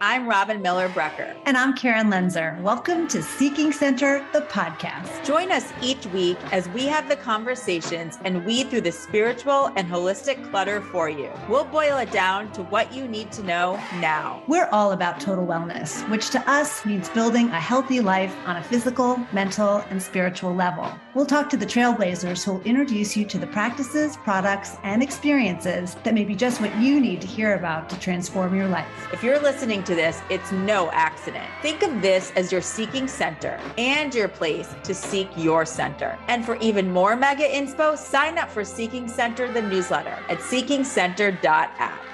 I'm Robin Miller Brecker. And I'm Karen Lenzer. Welcome to Seeking Center, the podcast. Join us each week as we have the conversations and weed through the spiritual and holistic clutter for you. We'll boil it down to what you need to know now. We're all about total wellness, which to us means building a healthy life on a physical, mental, and spiritual level. We'll talk to the trailblazers who will introduce you to the practices, products, and experiences that may be just what you need to hear about to transform your life. If you're listening to this, it's no accident. Think of this as your seeking center and your place to seek your center. And for even more mega inspo, sign up for Seeking Center, the newsletter at seekingcenter.app.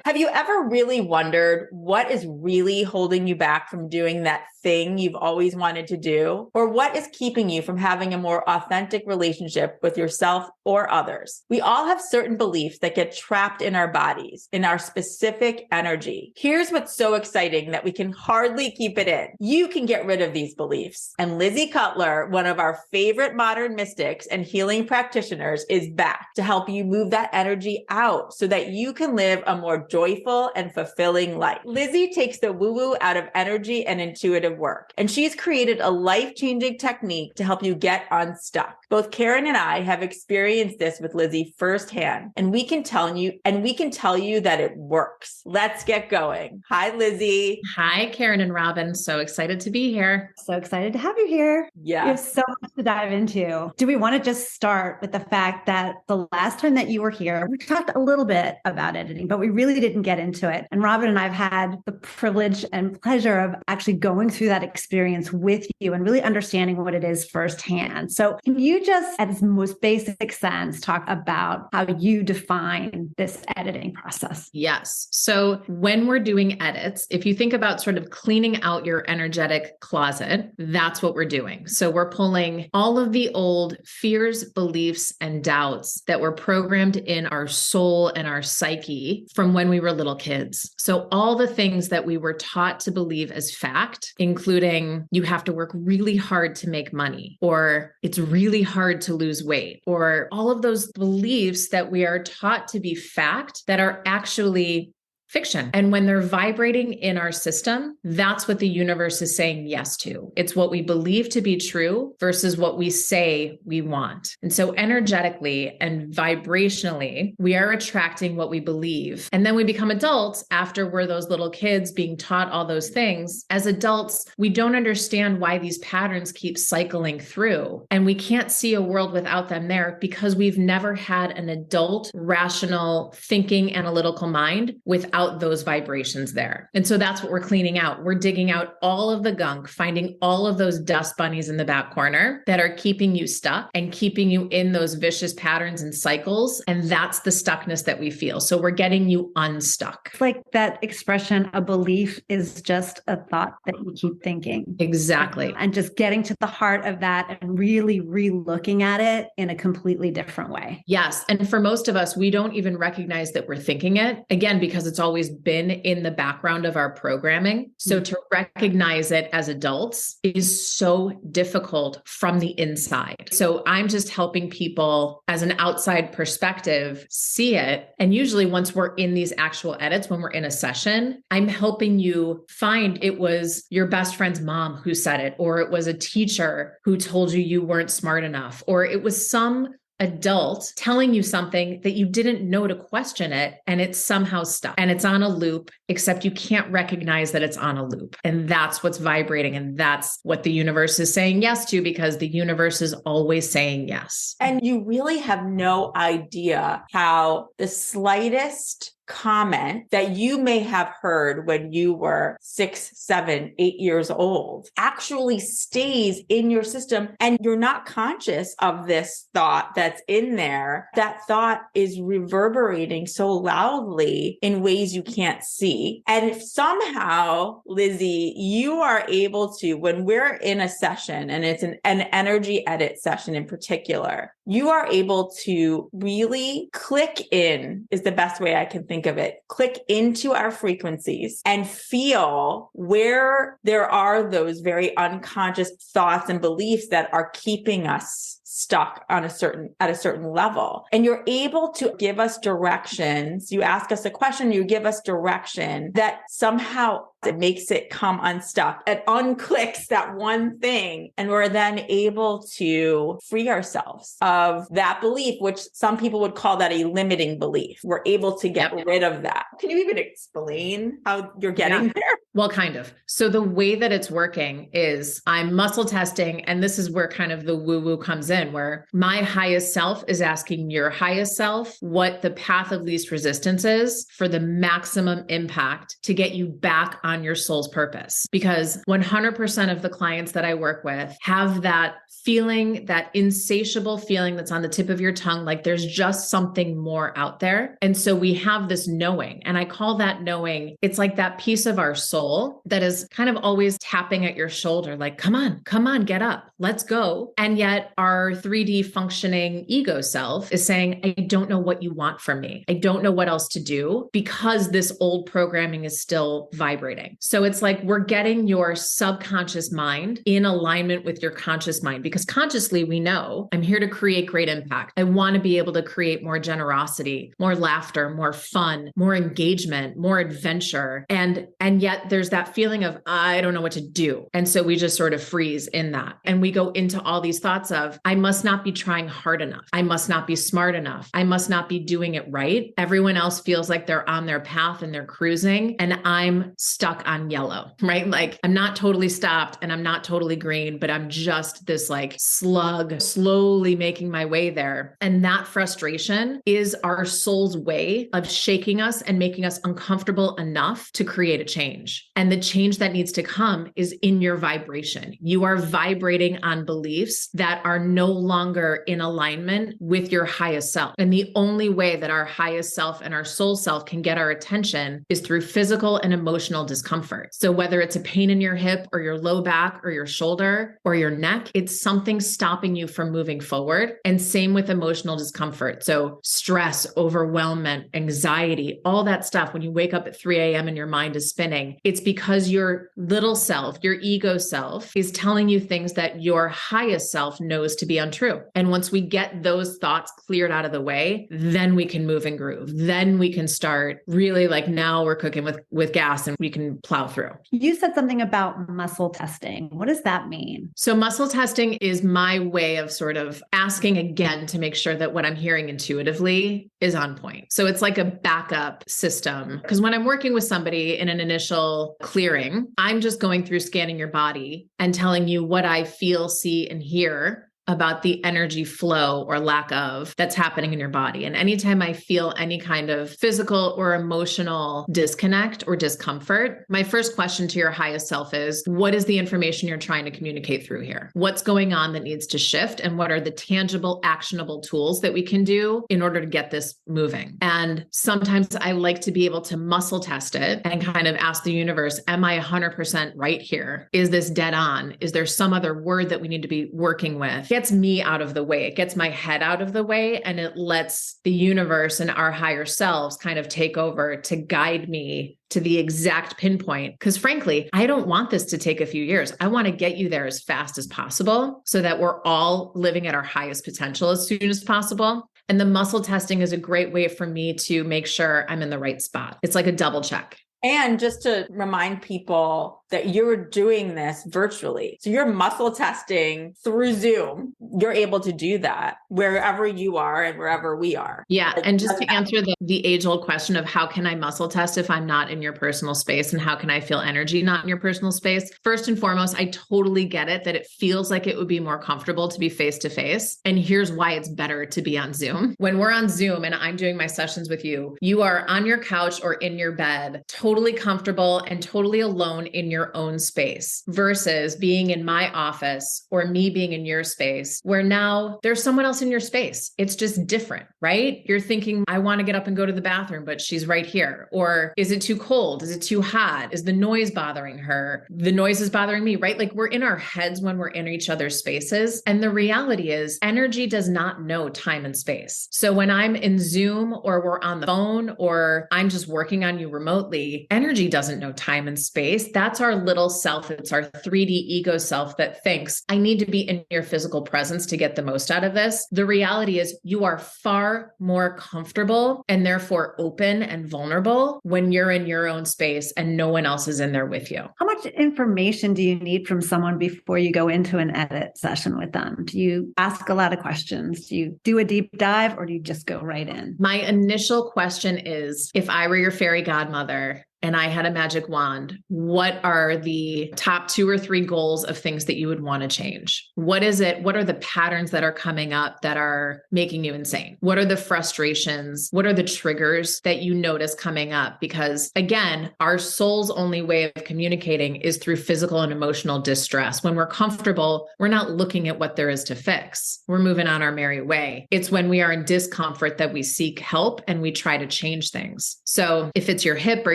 Have you ever really wondered what is really holding you back from doing that thing you've always wanted to do? Or what is keeping you from having a more authentic relationship with yourself or others? We all have certain beliefs that get trapped in our bodies, in our specific energy. Here's what's so exciting that we can hardly keep it in. You can get rid of these beliefs. And Lizzi Cutler, one of our favorite modern mystics and healing practitioners, is back to help you move that energy out so that you can live a more joyful and fulfilling life. Lizzi takes the woo-woo out of energy and intuitive work, and she's created a life-changing technique to help you get unstuck. Both Karen and I have experienced this with Lizzi firsthand, and we can tell you that it works. Let's get going. Hi, Lizzi. Hi, Karen and Robin. So excited to be here. So excited to have you here. Yeah. We have so much to dive into. Do we want to just start with the fact that the last time that you were here, we talked a little bit about editing, but we really didn't get into it. And Robin and I have had the privilege and pleasure of actually going through that experience with you and really understanding what it is firsthand. So can you just, at its most basic sense, talk about how you define this editing process? Yes. So when we're doing edits, if you think about sort of cleaning out your energetic closet, that's what we're doing. So we're pulling all of the old fears, beliefs, and doubts that were programmed in our soul and our psyche from when we were little kids. So all the things that we were taught to believe as fact, including you have to work really hard to make money, or it's really hard to lose weight, or all of those beliefs that we are taught to be fact that are actually fiction. And when they're vibrating in our system, that's what the universe is saying yes to. It's what we believe to be true versus what we say we want. And so energetically and vibrationally, we are attracting what we believe. And then we become adults after we're those little kids being taught all those things. As adults, we don't understand why these patterns keep cycling through. And we can't see a world without them there because we've never had an adult, rational, thinking, analytical mind without those vibrations there. And so that's what we're cleaning out. We're digging out all of the gunk, finding all of those dust bunnies in the back corner that are keeping you stuck and keeping you in those vicious patterns and cycles. And that's the stuckness that we feel. So we're getting you unstuck. It's like that expression, a belief is just a thought that you keep thinking. Exactly. And just getting to the heart of that and really re-looking at it in a completely different way. Yes. And for most of us, we don't even recognize that we're thinking it, again, because it's always been in the background of our programming. So to recognize it as adults is so difficult from the inside. So I'm just helping people as an outside perspective see it. And usually once we're in these actual edits, when we're in a session, I'm helping you find it was your best friend's mom who said it, or it was a teacher who told you you weren't smart enough, or it was some adult telling you something that you didn't know to question it, and it's somehow stuck and it's on a loop, except you can't recognize that it's on a loop. And that's what's vibrating. And that's what the universe is saying yes to, because the universe is always saying yes. And you really have no idea how the slightest comment that you may have heard when you were 6, 7, 8 years old actually stays in your system, and you're not conscious of this thought that's in there. That thought is reverberating so loudly in ways you can't see. And if somehow, Lizzi, you are able to, when we're in a session, and it's an energy edit session in particular, you are able to really click in, is the best way I can think of it, click into our frequencies and feel where there are those very unconscious thoughts and beliefs that are keeping us stuck at a certain level. And you're able to give us directions. You ask us a question, you give us direction that somehow it makes it come unstuck. It unclicks that one thing. And we're then able to free ourselves of that belief, which some people would call that a limiting belief. We're able to get rid of that. Can you even explain how you're getting there? Well, kind of. So the way that it's working is I'm muscle testing, and this is where kind of the woo-woo comes in, where my highest self is asking your highest self what the path of least resistance is for the maximum impact to get you back on your soul's purpose. Because 100% of the clients that I work with have that feeling, that insatiable feeling that's on the tip of your tongue, like there's just something more out there. And so we have this knowing, and I call that knowing, it's like that piece of our soul that is kind of always tapping at your shoulder, like, come on, get up, let's go. And yet our 3D functioning ego self is saying, I don't know what you want from me. I don't know what else to do, because this old programming is still vibrating. So it's like we're getting your subconscious mind in alignment with your conscious mind, because consciously we know I'm here to create great impact. I want to be able to create more generosity, more laughter, more fun, more engagement, more adventure. And yet there's that feeling of, I don't know what to do. And so we just sort of freeze in that. And we go into all these thoughts of, I must not be trying hard enough. I must not be smart enough. I must not be doing it right. Everyone else feels like they're on their path and they're cruising, and I'm stuck on yellow, right? Like I'm not totally stopped and I'm not totally green, but I'm just this like slug slowly making my way there. And that frustration is our soul's way of shaking us and making us uncomfortable enough to create a change. And the change that needs to come is in your vibration. You are vibrating on beliefs that are no longer in alignment with your highest self. And the only way that our highest self and our soul self can get our attention is through physical and emotional discomfort. So whether it's a pain in your hip or your low back or your shoulder or your neck, it's something stopping you from moving forward. And same with emotional discomfort. So stress, overwhelmment, anxiety, all that stuff. When you wake up at 3 a.m. and your mind is spinning, it's because your little self, your ego self, is telling you things that your highest self knows to be untrue. And once we get those thoughts cleared out of the way, then we can move and groove. Then we can start really like, now we're cooking with gas and we can plow through. You said something about muscle testing. What does that mean? So muscle testing is my way of sort of asking again to make sure that what I'm hearing intuitively is on point. So it's like a backup system. Because when I'm working with somebody in an initial clearing, I'm just going through scanning your body and telling you what I feel, see, and hear about the energy flow or lack of that's happening in your body. And anytime I feel any kind of physical or emotional disconnect or discomfort, my first question to your highest self is, what is the information you're trying to communicate through here? What's going on that needs to shift? And what are the tangible, actionable tools that we can do in order to get this moving? And sometimes I like to be able to muscle test it and kind of ask the universe, am I 100% right here? Is this dead on? Is there some other word that we need to be working with? Gets me out of the way. It gets my head out of the way, and it lets the universe and our higher selves kind of take over to guide me to the exact pinpoint. Because frankly, I don't want this to take a few years. I want to get you there as fast as possible so that we're all living at our highest potential as soon as possible. And the muscle testing is a great way for me to make sure I'm in the right spot. It's like a double check. And just to remind people that you're doing this virtually. So you're muscle testing through Zoom. You're able to do that wherever you are and wherever we are. Yeah. And just to answer the age-old question of how can I muscle test if I'm not in your personal space, and how can I feel energy not in your personal space? First and foremost, I totally get it that it feels like it would be more comfortable to be face-to-face. And here's why it's better to be on Zoom. When we're on Zoom and I'm doing my sessions with you, you are on your couch or in your bed, totally comfortable and totally alone in your own space, versus being in my office or me being in your space where now there's someone else in your space. It's just different, right? You're thinking, I want to get up and go to the bathroom, but she's right here. Or is it too cold? Is it too hot? Is the noise bothering her? The noise is bothering me, right? Like we're in our heads when we're in each other's spaces. And the reality is energy does not know time and space. So when I'm in Zoom or we're on the phone or I'm just working on you remotely, energy doesn't know time and space. That's our little self. It's our 3D ego self that thinks, I need to be in your physical presence to get the most out of this. The reality is you are far more comfortable and therefore open and vulnerable when you're in your own space and no one else is in there with you. How much information do you need from someone before you go into an edit session with them? Do you ask a lot of questions? Do you do a deep dive, or do you just go right in? My initial question is, if I were your fairy godmother and I had a magic wand, what are the top 2 or 3 goals of things that you would want to change? What is it? What are the patterns that are coming up that are making you insane? What are the frustrations? What are the triggers that you notice coming up? Because again, our soul's only way of communicating is through physical and emotional distress. When we're comfortable, we're not looking at what there is to fix. We're moving on our merry way. It's when we are in discomfort that we seek help and we try to change things. So if it's your hip or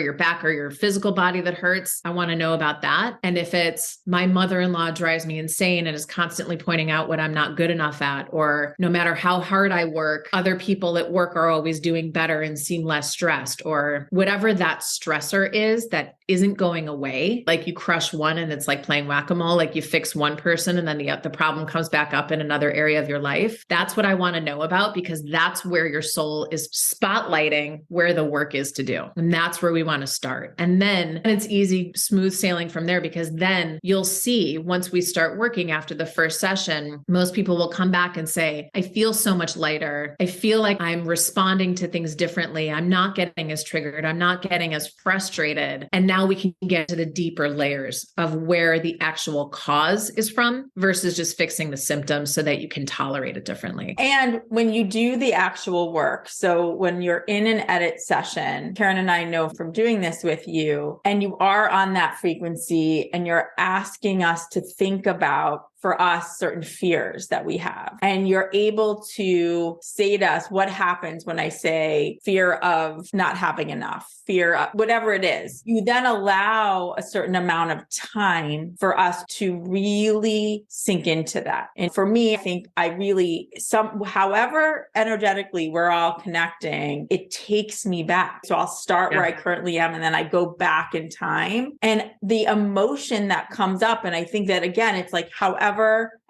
your back or your physical body that hurts, I want to know about that. And if it's my mother-in-law drives me insane and is constantly pointing out what I'm not good enough at, or no matter how hard I work, other people at work are always doing better and seem less stressed, or whatever that stressor is that isn't going away. Like you crush one and it's like playing whack-a-mole, like you fix one person and then the problem comes back up in another area of your life. That's what I want to know about, because that's where your soul is spotlighting where the work is to do. And that's where we want to start. And then it's easy, smooth sailing from there, because then you'll see once we start working after the first session, most people will come back and say, I feel so much lighter. I feel like I'm responding to things differently. I'm not getting as triggered. I'm not getting as frustrated. And now we can get to the deeper layers of where the actual cause is from versus just fixing the symptoms so that you can tolerate it differently. And when you do the actual work, so when you're in an edit session, Karen and I know from doing this with you, and you are on that frequency and you're asking us to think about, for us, certain fears that we have. And you're able to say to us, what happens when I say fear of not having enough, fear of whatever it is. You then allow a certain amount of time for us to really sink into that. And for me, I think however energetically we're all connecting, it takes me back. So I'll start where I currently am, and then I go back in time. And the emotion that comes up, and I think that again, it's like, however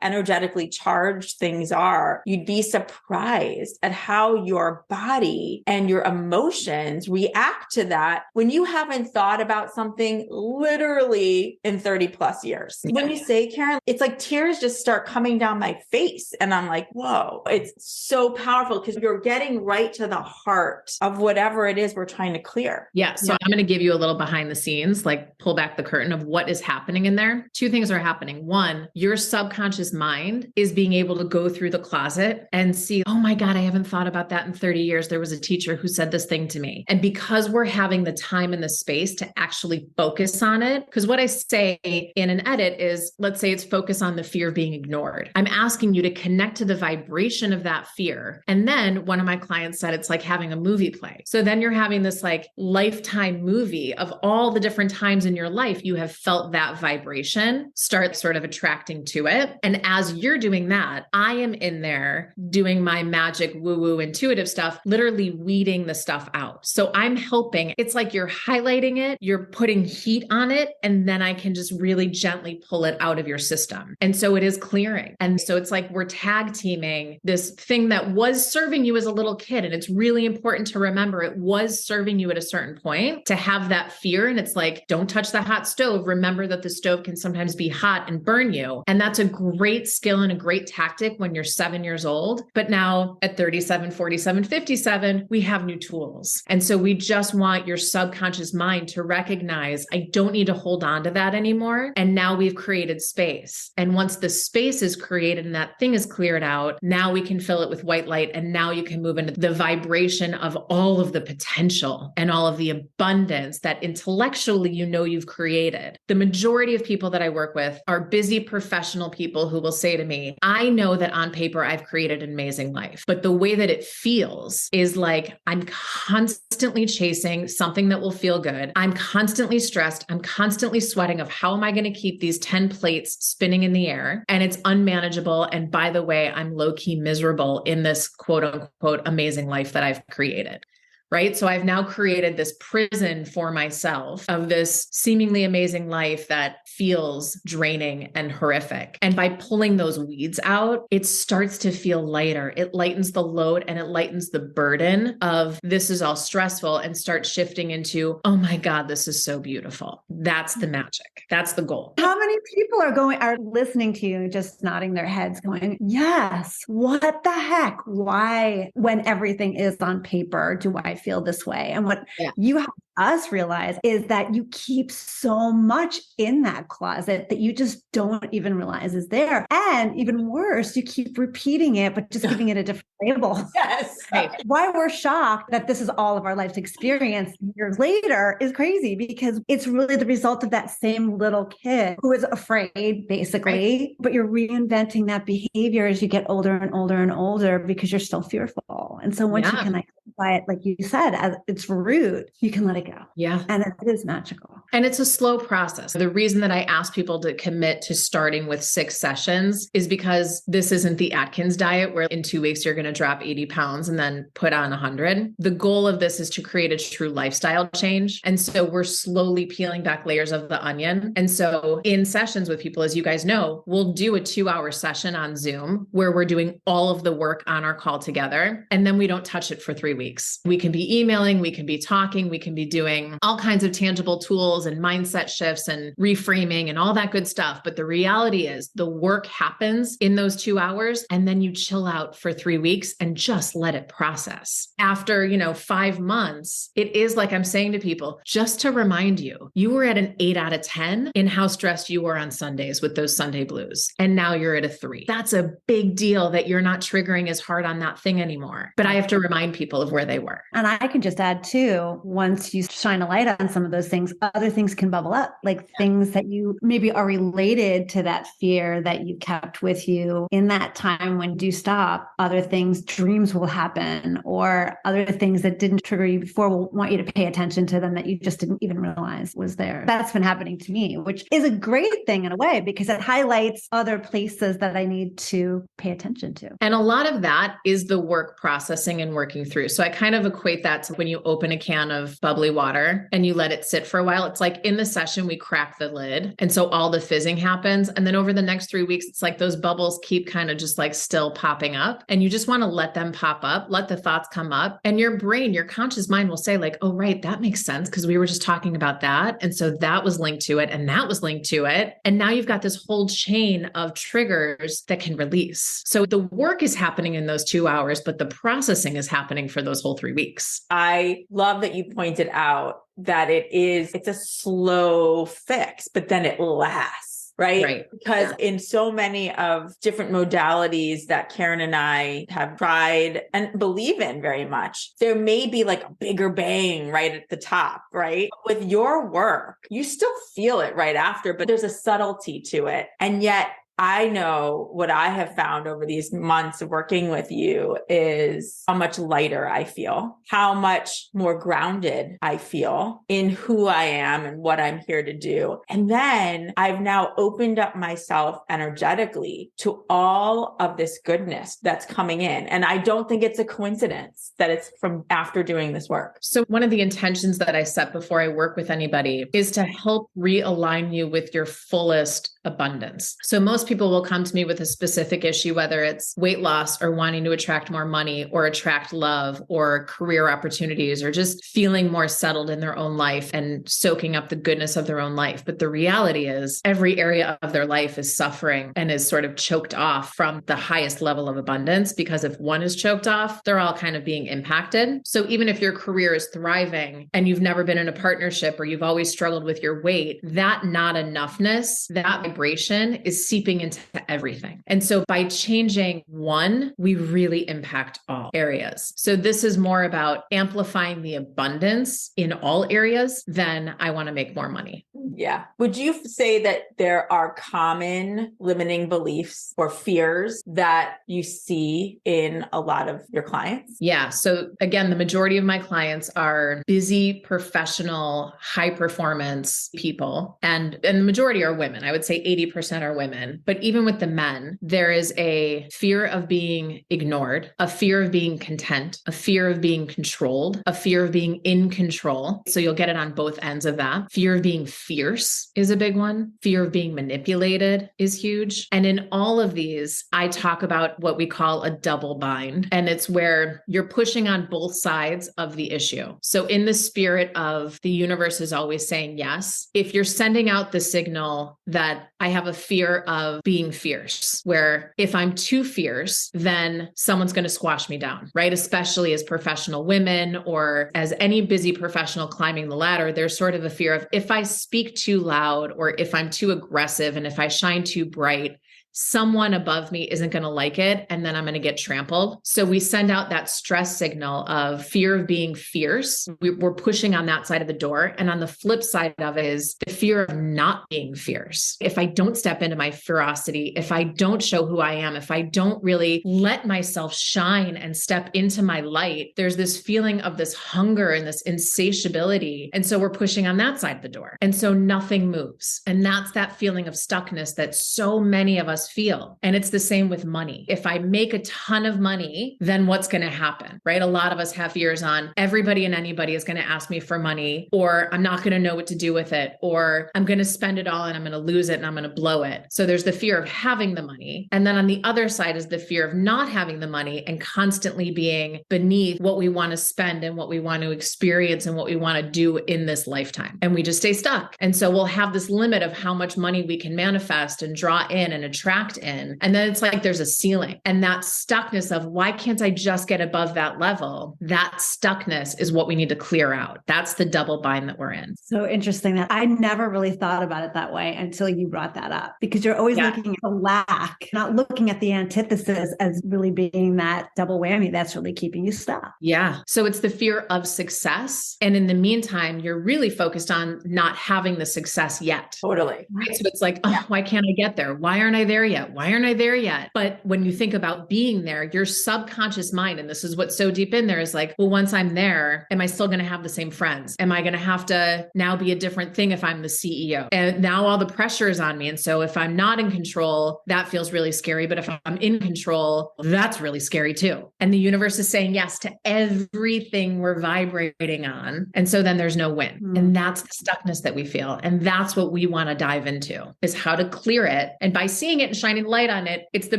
energetically charged things are, you'd be surprised at how your body and your emotions react to that when you haven't thought about something literally in 30 plus years. When you say, Karen, it's like tears just start coming down my face. And I'm like, whoa, it's so powerful because you're getting right to the heart of whatever it is we're trying to clear. Yeah. So I'm going to give you a little behind the scenes, like pull back the curtain of what is happening in there. 2 things are happening. 1, your subconscious mind is being able to go through the closet and see, oh my God, I haven't thought about that in 30 years. There was a teacher who said this thing to me. And because we're having the time and the space to actually focus on it, because what I say in an edit is, let's say it's focus on the fear of being ignored. I'm asking you to connect to the vibration of that fear. And then one of my clients said, it's like having a movie play. So then you're having this like lifetime movie of all the different times in your life you have felt that vibration start sort of attracting to it. And as you're doing that, I am in there doing my magic woo-woo intuitive stuff, literally weeding the stuff out. So I'm helping. It's like you're highlighting it, you're putting heat on it, and then I can just really gently pull it out of your system. And so it is clearing. And so it's like we're tag teaming this thing that was serving you as a little kid. And it's really important to remember it was serving you at a certain point to have that fear. And it's like, don't touch the hot stove. Remember that the stove can sometimes be hot and burn you. And that's a great skill and a great tactic when you're 7 years old. But now at 37, 47, 57, we have new tools. And so we just want your subconscious mind to recognize, I don't need to hold on to that anymore. And now we've created space. And once the space is created and that thing is cleared out, now we can fill it with white light. And now you can move into the vibration of all of the potential and all of the abundance that intellectually you know you've created. The majority of people that I work with are busy professional people who will say to me, I know that on paper I've created an amazing life, but the way that it feels is like I'm constantly chasing something that will feel good. I'm constantly stressed. I'm constantly sweating of how am I going to keep these 10 plates spinning in the air? And it's unmanageable. And by the way, I'm low-key miserable in this quote unquote amazing life that I've created. right? So I've now created this prison for myself of this seemingly amazing life that feels draining and horrific. And by pulling those weeds out, it starts to feel lighter. It lightens the load and it lightens the burden of this is all stressful and starts shifting into, oh my God, this is so beautiful. That's the magic. That's the goal. How many people are listening to you, just nodding their heads, going, yes, what the heck? Why, when everything is on paper, do I feel this way? And what you have us realize is that you keep so much in that closet that you just don't even realize is there. And even worse, you keep repeating it, but just giving it a different label. Yes. Right. Why we're shocked that this is all of our life's experience years later is crazy, because it's really the result of that same little kid who is afraid, basically, but you're reinventing that behavior as you get older and older and older because you're still fearful. And so once you can identify it, like you said, at its root, you can let it go. Yeah. And it is magical. And it's a slow process. The reason that I ask people to commit to starting with 6 sessions is because this isn't the Atkins diet where in 2 weeks you're going to drop 80 pounds and then put on 100. The goal of this is to create a true lifestyle change. And so we're slowly peeling back layers of the onion. And so in sessions with people, as you guys know, we'll do a 2-hour session on Zoom where we're doing all of the work on our call together. And then we don't touch it for 3 weeks. We can be emailing, we can be talking, we can be doing all kinds of tangible tools and mindset shifts and reframing and all that good stuff. But the reality is the work happens in those 2 hours and then you chill out for 3 weeks and just let it process. After, 5 months, it is like I'm saying to people, just to remind you, you were at an 8 out of 10 in how stressed you were on Sundays with those Sunday blues. And now you're at a 3. That's a big deal that you're not triggering as hard on that thing anymore. But I have to remind people of where they were. And I can just add too, once you shine a light on some of those things, other things can bubble up, like things that you maybe are related to that fear that you kept with you in that time when you stop. Other things, dreams will happen, or other things that didn't trigger you before will want you to pay attention to them that you just didn't even realize was there. That's been happening to me, which is a great thing in a way, because it highlights other places that I need to pay attention to. And a lot of that is the work processing and working through. So I kind of equate that to when you open a can of bubbly water and you let it sit for a while. It's like in the session, we crack the lid. And so all the fizzing happens. And then over the next 3 weeks, it's like those bubbles keep kind of just like still popping up. And you just want to let them pop up, let the thoughts come up. And your brain, your conscious mind will say like, oh, right, that makes sense because we were just talking about that. And so that was linked to it and that was linked to it. And now you've got this whole chain of triggers that can release. So the work is happening in those 2 hours, but the processing is happening for those whole 3 weeks. I love that you pointed out that it's a slow fix, but then it lasts, right? Because in so many of different modalities that Karen and I have tried and believe in very much, there may be like a bigger bang right at the top, right? With your work, you still feel it right after, but there's a subtlety to it. And yet I know what I have found over these months of working with you is how much lighter I feel, how much more grounded I feel in who I am and what I'm here to do. And then I've now opened up myself energetically to all of this goodness that's coming in. And I don't think it's a coincidence that it's from after doing this work. So one of the intentions that I set before I work with anybody is to help realign you with your fullest abundance. So most people will come to me with a specific issue, whether it's weight loss or wanting to attract more money or attract love or career opportunities or just feeling more settled in their own life and soaking up the goodness of their own life. But the reality is every area of their life is suffering and is sort of choked off from the highest level of abundance, because if one is choked off, they're all kind of being impacted. So even if your career is thriving and you've never been in a partnership or you've always struggled with your weight, that not enoughness, that vibration is seeping into everything. And so by changing one, we really impact all areas. So this is more about amplifying the abundance in all areas than I want to make more money. Yeah. Would you say that there are common limiting beliefs or fears that you see in a lot of your clients? Yeah. So again, the majority of my clients are busy, professional, high performance people. And the majority are women. I would say 80% are women. But even with the men, there is a fear of being ignored, a fear of being content, a fear of being controlled, a fear of being in control. So you'll get it on both ends of that. Fear of being fierce is a big one. Fear of being manipulated is huge. And in all of these, I talk about what we call a double bind. And it's where you're pushing on both sides of the issue. So in the spirit of the universe is always saying yes, if you're sending out the signal that I have a fear of being fierce, where if I'm too fierce, then someone's going to squash me down, right? Especially as professional women or as any busy professional climbing the ladder, there's sort of a fear of if I speak too loud or if I'm too aggressive and if I shine too bright, someone above me isn't going to like it. And then I'm going to get trampled. So we send out that stress signal of fear of being fierce. We're pushing on that side of the door. And on the flip side of it is the fear of not being fierce. If I don't step into my ferocity, if I don't show who I am, if I don't really let myself shine and step into my light, there's this feeling of this hunger and this insatiability. And so we're pushing on that side of the door. And so nothing moves. And that's that feeling of stuckness that so many of us feel. And it's the same with money. If I make a ton of money, then what's going to happen, right? A lot of us have fears on everybody and anybody is going to ask me for money, or I'm not going to know what to do with it, or I'm going to spend it all and I'm going to lose it and I'm going to blow it. So there's the fear of having the money. And then on the other side is the fear of not having the money and constantly being beneath what we want to spend and what we want to experience and what we want to do in this lifetime. And we just stay stuck. And so we'll have this limit of how much money we can manifest and draw in and attract in. And then it's like there's a ceiling, and that stuckness of why can't I just get above that level? That stuckness is what we need to clear out. That's the double bind that we're in. So interesting that I never really thought about it that way until you brought that up, because you're always looking at the lack, not looking at the antithesis as really being that double whammy that's really keeping you stuck. Yeah. So it's the fear of success. And in the meantime, you're really focused on not having the success yet. Totally. Right. So it's like, oh, why can't I get there? Why aren't I there yet? Why aren't I there yet? But when you think about being there, your subconscious mind, and this is what's so deep in there, is like, well, once I'm there, am I still going to have the same friends? Am I going to have to now be a different thing if I'm the CEO? And now all the pressure is on me. And so if I'm not in control, that feels really scary. But if I'm in control, that's really scary too. And the universe is saying yes to everything we're vibrating on. And so then there's no win. And that's the stuckness that we feel. And that's what we want to dive into, is how to clear it. And by seeing it and shining light on it, it's the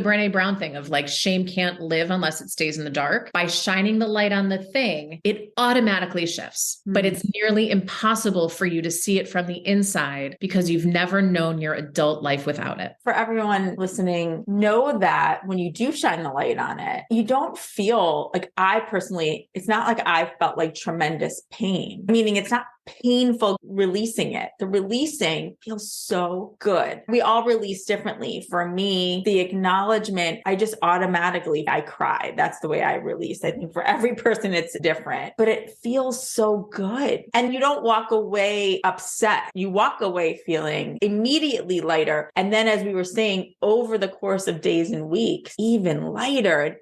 Brené Brown thing of like, shame can't live unless it stays in the dark. By shining the light on the thing, it automatically shifts, but it's nearly impossible for you to see it from the inside because you've never known your adult life without it. For everyone listening, know that when you do shine the light on it, you don't feel like, I personally, it's not like I felt like tremendous pain, meaning it's not painful releasing it. The releasing feels so good. We all release differently. For me, the acknowledgement, I just automatically, I cry. That's the way I release. I think for every person, it's different, but it feels so good. And you don't walk away upset. You walk away feeling immediately lighter. And then, as we were saying, over the course of days and weeks, even lighter,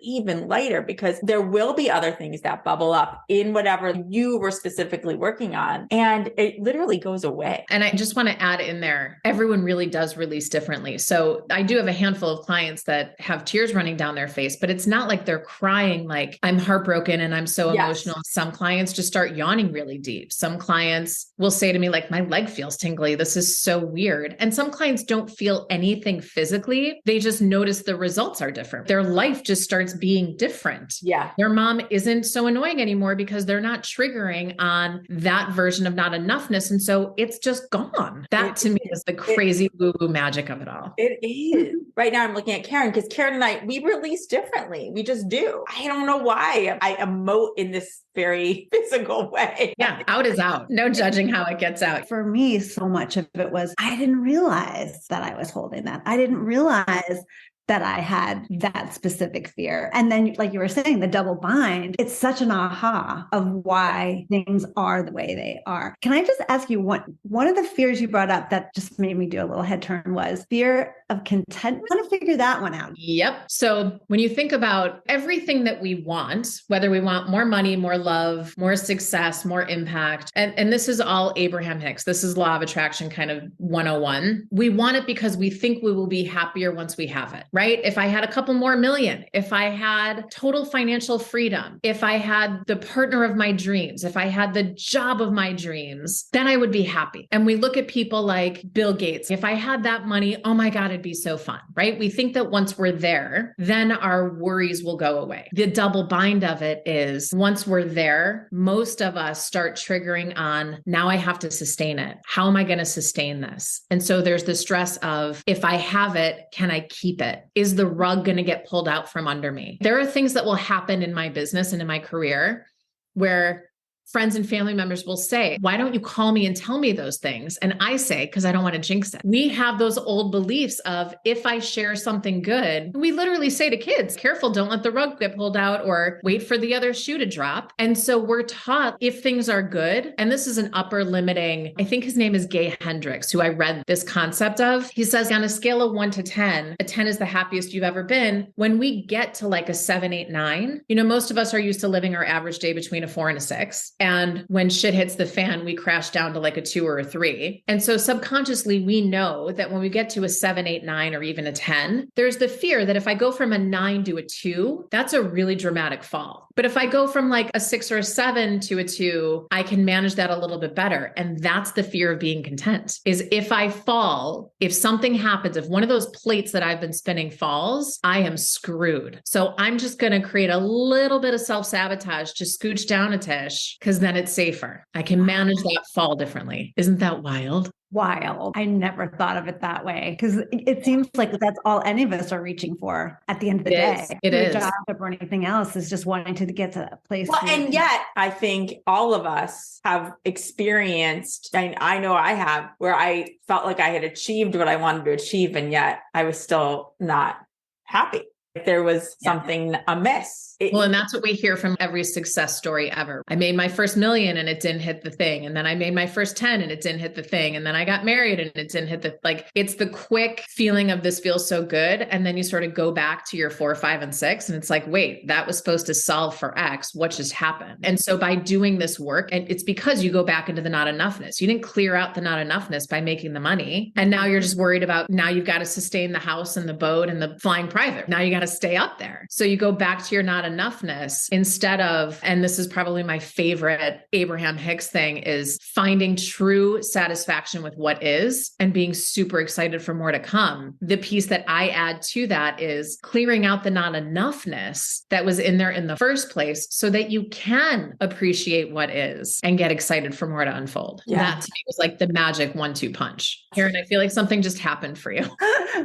because there will be other things that bubble up in whatever you were specifically working on. And it literally goes away. And I just want to add in there, everyone really does release differently. So I do have a handful of clients that have tears running down their face, but it's not like they're crying like I'm heartbroken and I'm so emotional. Some clients just start yawning really deep. Some clients will say to me like, my leg feels tingly. This is so weird. And some clients don't feel anything physically. They just notice the results are different. Their life just starts being different. Yeah. Their mom isn't so annoying anymore because they're not triggering on that version of not enoughness. And so it's just gone. That to me is the crazy woo-woo magic of it all. It is. Right now I'm looking at Karen, because Karen and I, we release differently. We just do. I don't know why I emote in this very physical way. Yeah. Out is out. No judging how it gets out. For me, so much of it was, I didn't realize that I was holding that. I didn't realize that I had that specific fear. And then, like you were saying, the double bind, it's such an aha of why things are the way they are. Can I just ask you, one of the fears you brought up that just made me do a little head turn was fear of contentment? I want to figure that one out. Yep. So when you think about everything that we want, whether we want more money, more love, more success, more impact, and this is all Abraham Hicks. This is law of attraction kind of 101. We want it because we think we will be happier once we have it, right? If I had a couple more million, if I had total financial freedom, if I had the partner of my dreams, if I had the job of my dreams, then I would be happy. And we look at people like Bill Gates. If I had that money, oh my God, it'd be so fun, right? We think that once we're there, then our worries will go away. The double bind of it is once we're there, most of us start triggering on, now I have to sustain it. How am I going to sustain this? And so there's the stress of, if I have it, can I keep it? Is the rug going to get pulled out from under me? There are things that will happen in my business and in my career where friends and family members will say, why don't you call me and tell me those things? And I say, because I don't want to jinx it. We have those old beliefs of, if I share something good, we literally say to kids, careful, don't let the rug get pulled out, or wait for the other shoe to drop. And so we're taught, if things are good, and this is an upper limiting, I think his name is Gay Hendricks, who I read this concept of. He says, on a scale of 1 to 10, a 10 is the happiest you've ever been. When we get to like a 7, 8, 9, most of us are used to living our average day between a 4 and a 6. And when shit hits the fan, we crash down to like a 2 or a 3. And so subconsciously, we know that when we get to a 7, 8, 9, or even a 10, there's the fear that if I go from a 9 to a 2, that's a really dramatic fall. But if I go from like a 6 or a 7 to a 2, I can manage that a little bit better. And that's the fear of being content, is if I fall, if something happens, if one of those plates that I've been spinning falls, I am screwed. So I'm just going to create a little bit of self-sabotage to scooch down a tish, because then it's safer. I can manage that fall differently. Isn't that wild? Wild. I never thought of it that way, because it seems like that's all any of us are reaching for at the end of the day. It is. Job or anything else is just wanting to get to that place. Well, and yet I think all of us have experienced, and I know I have, where I felt like I had achieved what I wanted to achieve, and yet I was still not happy. There was something amiss. Well, and that's what we hear from every success story ever. I made my first million and it didn't hit the thing. And then I made my first 10 and it didn't hit the thing. And then I got married and it didn't hit it's the quick feeling of this feels so good. And then you sort of go back to your 4, 5, and 6. And it's like, wait, that was supposed to solve for X. What just happened? And so by doing this work, and it's because you go back into the not enoughness. You didn't clear out the not enoughness by making the money. And now you're just worried about, now you've got to sustain the house and the boat and the flying private. Now you got to stay up there. So you go back to your not enoughness instead of, and this is probably my favorite Abraham Hicks thing, is finding true satisfaction with what is and being super excited for more to come. The piece that I add to that is clearing out the not enoughness that was in there in the first place so that you can appreciate what is and get excited for more to unfold. Yeah. That to me was like the magic 1-2 punch. Karen, I feel like something just happened for you.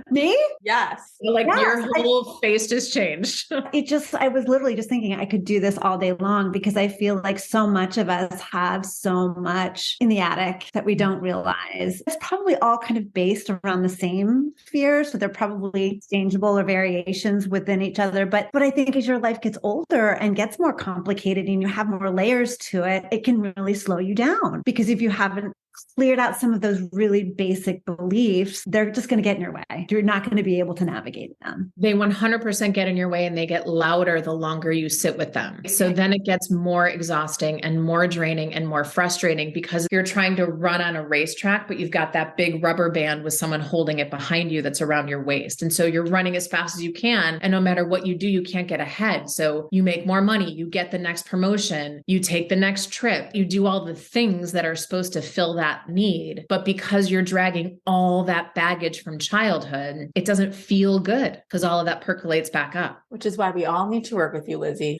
Me? Yes. Like Yes, your whole face just changed. I was literally just thinking I could do this all day long, because I feel like so much of us have so much in the attic that we don't realize. It's probably all kind of based around the same fears. So they're probably exchangeable or variations within each other. But I think as your life gets older and gets more complicated and you have more layers to it, it can really slow you down, because if you haven't cleared out some of those really basic beliefs, they're just going to get in your way. You're not going to be able to navigate them. They 100% get in your way, and they get louder the longer you sit with them. So then it gets more exhausting and more draining and more frustrating, because you're trying to run on a racetrack, but you've got that big rubber band with someone holding it behind you that's around your waist. And so you're running as fast as you can. And no matter what you do, you can't get ahead. So you make more money, you get the next promotion, you take the next trip, you do all the things that are supposed to fill that need. But because you're dragging all that baggage from childhood, it doesn't feel good, because all of that percolates back up. Which is why we all need to work with you, Lizzi.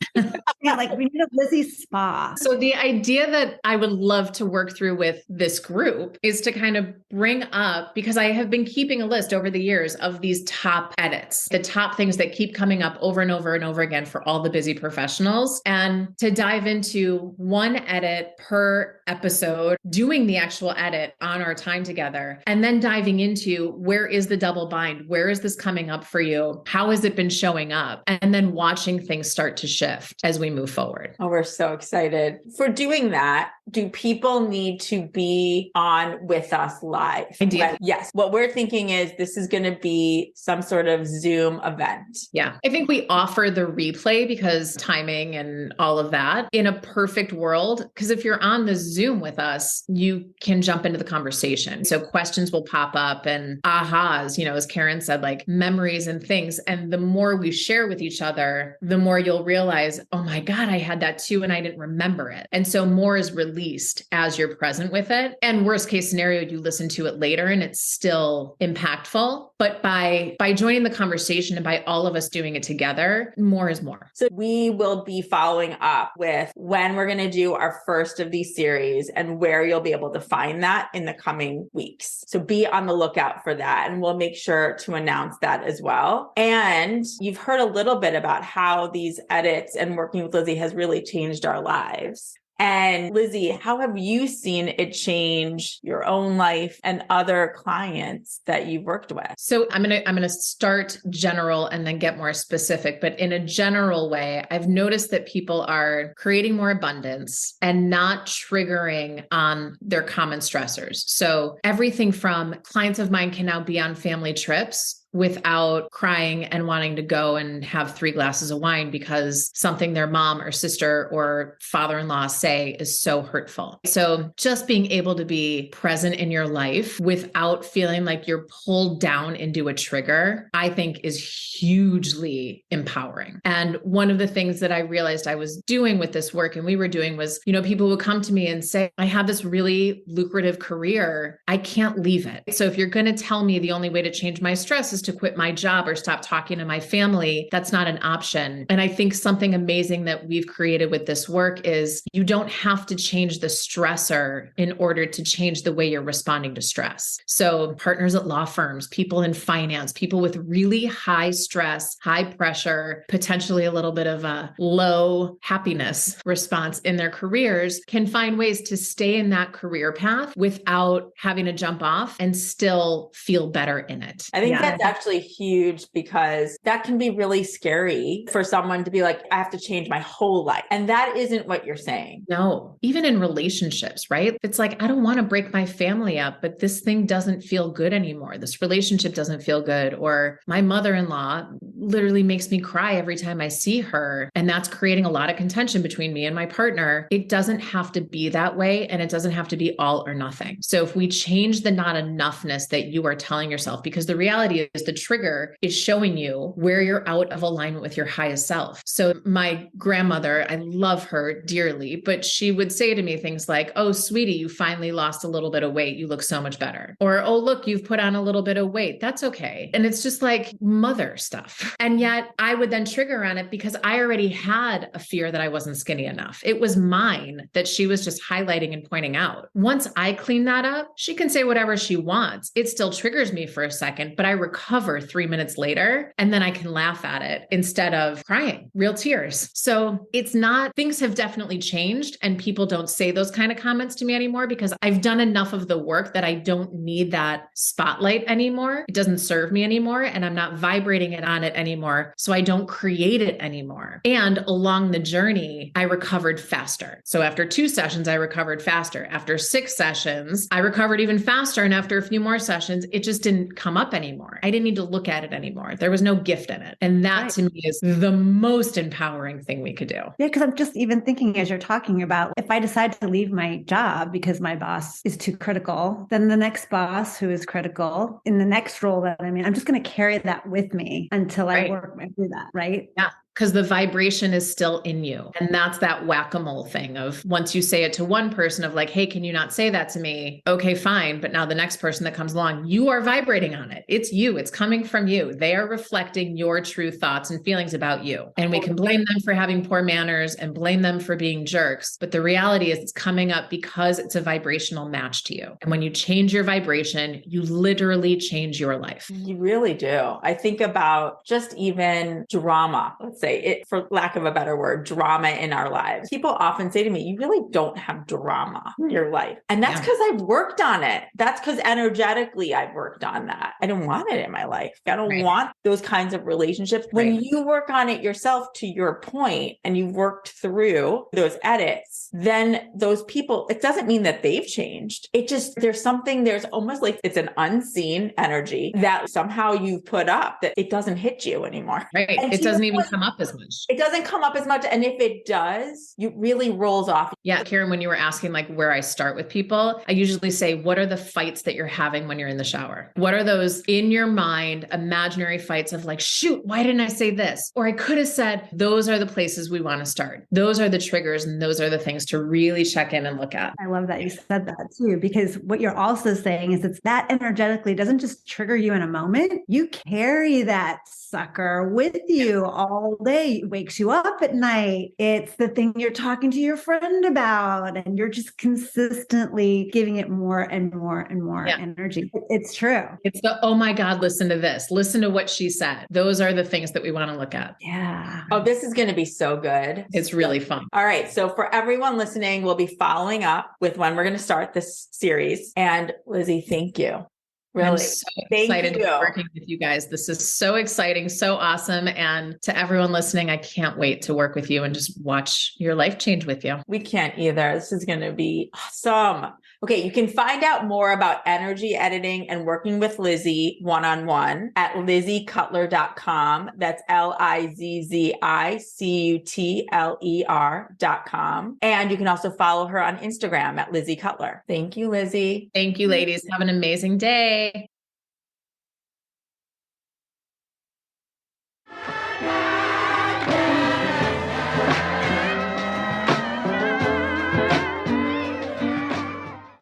Yeah, like we need a Lizzie spa. So the idea that I would love to work through with this group is to kind of bring up, because I have been keeping a list over the years of these top edits, the top things that keep coming up over and over and over again for all the busy professionals, and to dive into one edit per episode, doing the actual edit on our time together, and then diving into where is the double bind? Where is this coming up for you? How has it been showing up? And then watching things start to shift as we move forward. Oh, we're so excited. For doing that, do people need to be on with us live? Ideally. Yes. What we're thinking is this is going to be some sort of Zoom event. Yeah. I think we offer the replay because timing and all of that. In a perfect world, because if you're on the Zoom with us, you can jump into the conversation. So questions will pop up and ahas, as Karen said, like memories and things. And the more we share with each other, the more you'll realize, oh my God, I had that too, and I didn't remember it. And so more is released as you're present with it. And worst case scenario, you listen to it later and it's still impactful. But by joining the conversation and by all of us doing it together, more is more. So we will be following up with when we're going to do our first of these series and where you'll be able to find that in the coming weeks. So be on the lookout for that. And we'll make sure to announce that as well. And you've heard a little bit about how these edits and working with Lizzi has really changed our lives. And Lizzi, how have you seen it change your own life and other clients that you've worked with? So I'm going to start general and then get more specific, but in a general way, I've noticed that people are creating more abundance and not triggering on their common stressors. So everything from clients of mine can now be on family trips without crying and wanting to go and have 3 glasses of wine because something their mom or sister or father-in-law say is so hurtful. So just being able to be present in your life without feeling like you're pulled down into a trigger, I think is hugely empowering. And one of the things that I realized I was doing with this work and we were doing was, people would come to me and say, I have this really lucrative career. I can't leave it. So if you're going to tell me the only way to change my stress is to quit my job or stop talking to my family, that's not an option. And I think something amazing that we've created with this work is you don't have to change the stressor in order to change the way you're responding to stress. So partners at law firms, people in finance, people with really high stress, high pressure, potentially a little bit of a low happiness response in their careers can find ways to stay in that career path without having to jump off and still feel better in it. I think that's actually huge because that can be really scary for someone to be like, I have to change my whole life. And that isn't what you're saying. No, even in relationships, right? It's like, I don't want to break my family up, but this thing doesn't feel good anymore. This relationship doesn't feel good. Or my mother-in-law literally makes me cry every time I see her. And that's creating a lot of contention between me and my partner. It doesn't have to be that way. And it doesn't have to be all or nothing. So if we change the not enoughness that you are telling yourself, because the reality is the trigger is showing you where you're out of alignment with your highest self. So my grandmother, I love her dearly, but she would say to me things like, oh, sweetie, you finally lost a little bit of weight. You look so much better. Or, oh, look, you've put on a little bit of weight. That's okay. And it's just like mother stuff. And yet I would then trigger on it because I already had a fear that I wasn't skinny enough. It was mine that she was just highlighting and pointing out. Once I clean that up, she can say whatever she wants. It still triggers me for a second, but I recover 3 minutes later, and then I can laugh at it instead of crying, real tears. So it's not, things have definitely changed and people don't say those kind of comments to me anymore because I've done enough of the work that I don't need that spotlight anymore. It doesn't serve me anymore and I'm not vibrating it on it anymore. So I don't create it anymore. And along the journey, I recovered faster. So after 2 sessions, I recovered faster. After 6 sessions, I recovered even faster. And after a few more sessions, it just didn't come up anymore. I didn't need to look at it anymore. There was no gift in it. And that to me is the most empowering thing we could do. Yeah, because I'm just even thinking as you're talking about, if I decide to leave my job because my boss is too critical, then the next boss who is critical in the next role that I'm in, I'm just going to carry that with me until I work through that, right? Yeah. because the vibration is still in you. And that's that whack-a-mole thing of once you say it to one person of like, hey, can you not say that to me? Okay, fine. But now the next person that comes along, you are vibrating on it. It's you. It's coming from you. They are reflecting your true thoughts and feelings about you. And we can blame them for having poor manners and blame them for being jerks. But the reality is it's coming up because it's a vibrational match to you. And when you change your vibration, you literally change your life. You really do. I think about just even drama, let's say it, for lack of a better word, drama in our lives. People often say to me, you really don't have drama in your life. And that's because I've worked on it. That's because energetically I've worked on that. I don't want it in my life. I don't want those kinds of relationships. When you work on it yourself, to your point, and you've worked through those edits, then those people, it doesn't mean that they've changed. It just, there's almost like it's an unseen energy that somehow you put up that it doesn't hit you anymore. Right. And it doesn't even come up as much. It doesn't come up as much. And if it does, it really rolls off. Yeah. Karen, when you were asking like where I start with people, I usually say, what are the fights that you're having when you're in the shower? What are those in your mind, imaginary fights of like, shoot, why didn't I say this? Or I could have said, those are the places we want to start. Those are the triggers. And those are the things to really check in and look at. I love that you said that too, because what you're also saying is it's that energetically doesn't just trigger you in a moment. You carry that sucker with you all day. It wakes you up at night. It's the thing you're talking to your friend about, and you're just consistently giving it more and more and more energy. It's true. It's the, oh my God, listen to this. Listen to what she said. Those are the things that we want to look at. Yeah. Oh, this is going to be so good. It's really fun. All right. So for everyone listening, we'll be following up with when we're going to start this series. And Lizzi, thank you. Really. I'm so excited to be working with you guys. This is so exciting, so awesome. And to everyone listening, I can't wait to work with you and just watch your life change with you. We can't either. This is going to be awesome. Okay, you can find out more about energy editing and working with Lizzi one-on-one at LizziCutler.com. That's LizziCutler.com. And you can also follow her on Instagram at Lizzi Cutler. Thank you, Lizzi. Thank you, ladies. Have an amazing day.